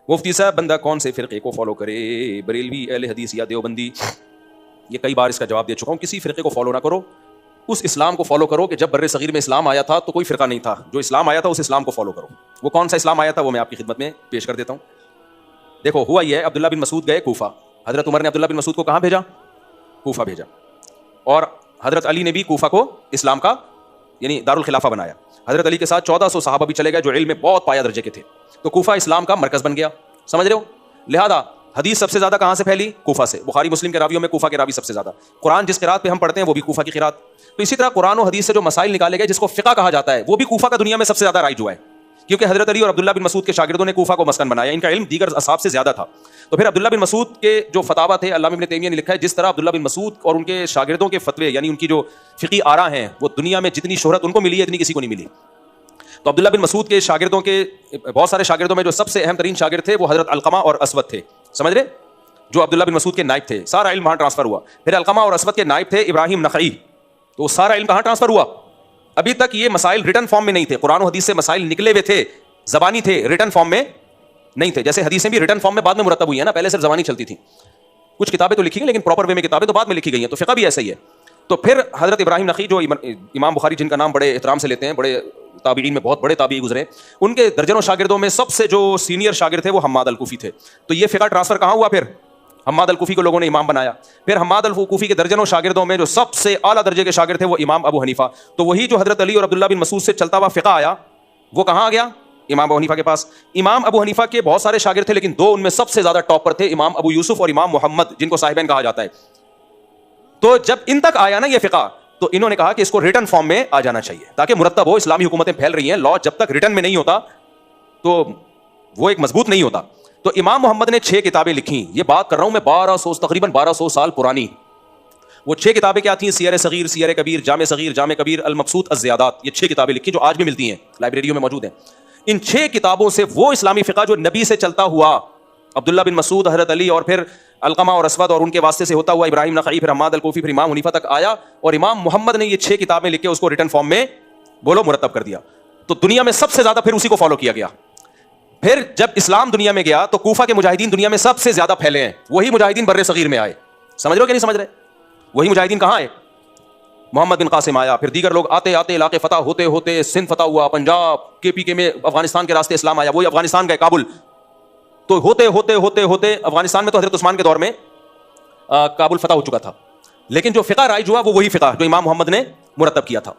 مفتی صاحب بندہ کون سے فرقے کو فالو کرے, بریلوی, اہل حدیث یا دیوبندی؟ یہ کئی بار اس کا جواب دے چکا ہوں. کسی فرقے کو فالو نہ کرو, اس اسلام کو فالو کرو کہ جب بر صغیر میں اسلام آیا تھا تو کوئی فرقہ نہیں تھا. جو اسلام آیا تھا اس اسلام کو فالو کرو. وہ کون سا اسلام آیا تھا وہ میں آپ کی خدمت میں پیش کر دیتا ہوں. دیکھو ہوا یہ ہے, عبداللہ بن مسعود گئے کوفہ, حضرت عمر نے عبداللہ بن مسعود کو کہاں بھیجا؟ کوفہ بھیجا. اور حضرت علی نے بھی کوفہ کو اسلام کا یعنی دارالخلافہ بنایا. حضرت علی کے ساتھ 1400 صحابہ بھی چلے گئے جو علم میں بہت پایا درجے کے تھے. تو کوفہ اسلام کا مرکز بن گیا, سمجھ رہے ہو. لہذا حدیث سب سے زیادہ کہاں سے پھیلی؟ کوفہ سے. بخاری مسلم کے راویوں میں کوفہ کے راوی سب سے زیادہ. قرآن جس قرات پہ ہم پڑھتے ہیں وہ بھی کوفہ کی قرات. تو اسی طرح قرآن و حدیث سے جو مسائل نکالے گئے جس کو فقہ کہا جاتا ہے وہ بھی کوفہ کا دنیا میں سب سے زیادہ رائج ہوا ہے, کیونکہ حضرت علی اور عبداللہ بن مسعود کے شاگردوں نے کوفہ کو مسکن بنایا. ان کا علم دیگر اصحاب سے زیادہ تھا. تو پھر عبداللہ بن مسعود کے جو فتاوی تھے, علامہ ابن تیمیہ نے لکھا ہے جس طرح عبداللہ بن مسعود اور ان کے شاگردوں کے فتوے یعنی ان کی جو فقہی آراء ہیں وہ دنیا میں جتنی شہرت ان کو ملی ہے اتنی کسی کو نہیں ملی. تو عبداللہ بن مسعود کے شاگردوں کے بہت سارے شاگردوں میں جو سب سے اہم ترین شاگرد تھے وہ حضرت علقمہ اور اسود تھے, سمجھ رہے, جو عبداللہ بن مسعود کے نائب تھے. سارا علم وہاں ٹرانسفر ہوا. پھر علقمہ اور اسود کے نائب تھے ابراہیم نخعی, تو سارا علم کہاں ٹرانسفر ہوا؟ ابھی تک یہ مسائل ریٹن فارم میں نہیں تھے. قرآن و حدیث سے مسائل نکلے ہوئے تھے, زبانی تھے, ریٹن فارم میں نہیں تھے. جیسے حدیثیں بھی ریٹن فارم میں بعد میں مرتب ہوئی ہیں نا, پہلے صرف زبانی چلتی تھی. کچھ کتابیں تو لکھی گئی لیکن پراپر وے میں کتابیں تو بعد میں لکھی گئی ہیں. تو فقہ بھی ایسا ہی ہے. تو پھر حضرت ابراہیم نخعی جو امام بخاری جن کا نام بڑے احترام سے لیتے ہیں, بڑے تابعین میں بہت بڑے تابعی گزرے, ان کے درجنوں شاگردوں میں سب سے جو سینئر شاگرد تھے وہ حماد الکوفی تھے. تو یہ فقہ ٹرانسفر کہاں ہوا؟ پھر حماد الکوفی کو لوگوں نے امام بنایا. پھر حماد الکوفی کے درجنوں شاگردوں میں جو سب سے اعلیٰ درجے کے شاگرد تھے وہ امام ابو حنیفہ. تو وہی جو حضرت علی اور عبداللہ بن مسعود سے چلتا ہوا فقہ آیا وہ کہاں آ گیا؟ امام ابو حنیفہ کے پاس. امام ابو حنیفہ کے بہت سارے شاگرد تھے لیکن دو ان میں سب سے زیادہ ٹاپ پر تھے, امام ابو یوسف اور امام محمد جن کو صاحبین کہا جاتا ہے. تو جب ان تک آیا نا یہ فقہ تو انہوں نے کہا کہ اس کو ریٹن فارم میں آ جانا چاہیے تاکہ مرتب ہو. اسلامی حکومتیں پھیل رہی ہیں, لا جب تک ریٹن میں نہیں ہوتا تو وہ ایک مضبوط نہیں ہوتا. تو امام محمد نے 6 کتابیں لکھی. یہ بات کر رہا ہوں میں تقریباً 1200 سال پرانی. وہ 6 کتابیں کیا تھیں؟ سیر صغیر, سیر کبیر, جامع صغیر, جامع کبیر, المبسوط, الزیادات. یہ 6 کتابیں لکھی جو آج بھی ملتی ہیں, لائبریریوں میں موجود ہیں. ان 6 کتابوں سے وہ اسلامی فقہ جو نبی سے چلتا ہوا عبداللہ بن مسعود, حضرت علی اور پھر علقمہ اور اسود اور ان کے واسطے سے ہوتا ہوا ابراہیم نخعی, پھر حماد الکوفی, پھر امام حنیفہ تک آیا. اور امام محمد نے یہ 6 کتابیں لکھ کے اس کو ریٹن فارم میں بولو مرتب کر دیا. تو دنیا میں سب سے زیادہ پھر اسی کو فالو کیا گیا. پھر جب اسلام دنیا میں گیا تو کوفہ کے مجاہدین دنیا میں سب سے زیادہ پھیلے ہیں. وہی مجاہدین بر صغیر میں آئے. سمجھ رہے ہو کہ نہیں سمجھ رہے؟ وہی مجاہدین کہاں آئے؟ محمد بن قاسم آیا, پھر دیگر لوگ آتے آتے علاقے فتح ہوتے ہوتے سندھ فتح ہوا, پنجاب, کے میں افغانستان کے راستے اسلام آیا. وہی افغانستان گئے, کابل. تو ہوتے ہوتے ہوتے ہوتے افغانستان میں تو حضرت عثمان کے دور میں کابل فتح ہو چکا تھا. لیکن جو فقہ رائج ہوا وہ وہی فقہ جو امام محمد نے مرتب کیا تھا.